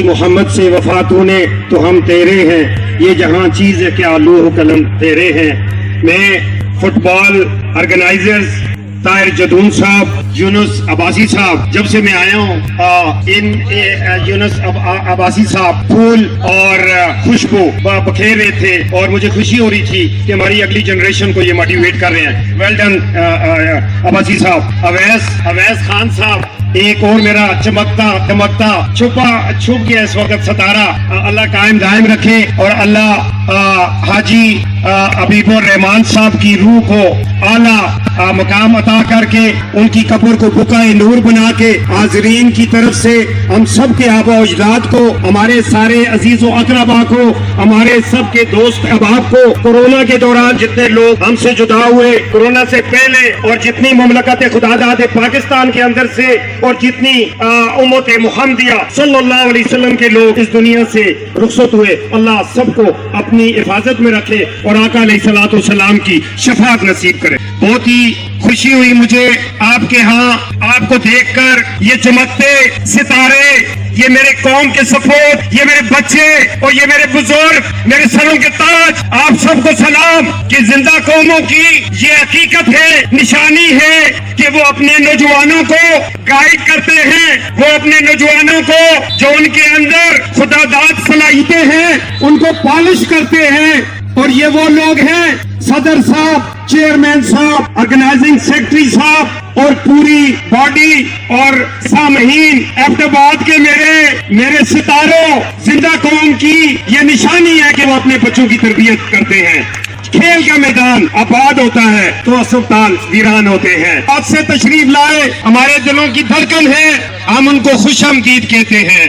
मोहम्मद से वफा तूने तो हम तेरे हैं, ये जहां चीज है क्या लूह कलम तेरे हैं। मैं फुटबॉल ऑर्गेनाइजर्स ताहिर जदून साहब, यूनुस अब्बासी साहब, जब से मैं आया हूँ यूनुस अब्बासी साहब फूल और खुशबू बखेर रहे थे और मुझे खुशी हो रही थी कि हमारी अगली जनरेशन को ये मोटिवेट कर रहे हैं। वेल डन अब्बासी साहब। अवैस खान साहब, एक और मेरा चमकता धमकता छुप गया इस वक्त सितारा, अल्लाह कायम दायम रखे और अल्लाह हाजी अबीबुर रहमान साहब की रूह को आला मकाम अता करके उनकी कब्र को बुकाए नूर बना के हाजरीन की तरफ से हम सब के आबा अजदाद को, हमारे सारे अजीज व अकरबा को, हमारे सब के दोस्त अहबाब को, कोरोना के दौरान जितने लोग हमसे जुदा हुए कोरोना से पहले और जितनी मुमलकत खुदादाद पाकिस्तान के अंदर से और जितनी उम्मत मुहम्मदिया सल्लल्लाहु अलैहि वसल्लम के लोग इस दुनिया से रुखसत हुए, अल्लाह सबको अपनी हिफाजत में रखे और आका अलैहिस्सलातु वस्सलाम की शफाअत नसीब करे। बहुत ही खुशी हुई मुझे आपके यहाँ आपको देखकर, ये चमकते सितारे, ये मेरे कौम के सपूत, ये मेरे बच्चे और ये मेरे बुजुर्ग, मेरे सरों के ताज, आप सबको सलाम। कि जिंदा कौमों की ये हकीकत है, निशानी है कि वो अपने नौजवानों को गाइड करते हैं, वो अपने नौजवानों को जो उनके अंदर खुदादाद सलाहियतें हैं उनको पॉलिश करते हैं। और ये वो लोग हैं, सदर साहब, चेयरमैन साहब, ऑर्गेनाइजिंग सेक्रेटरी साहब और पूरी बॉडी और सामहीन अहमदाबाद के मेरे सितारों, जिंदा कौम की ये निशानी है कि वो अपने बच्चों की तरबियत करते हैं। खेल का मैदान आबाद होता है तो अस्पताल वीरान होते हैं। आज से तशरीफ लाए, हमारे दिलों की धड़कन है, हम उनको खुशामदीद कहते हैं।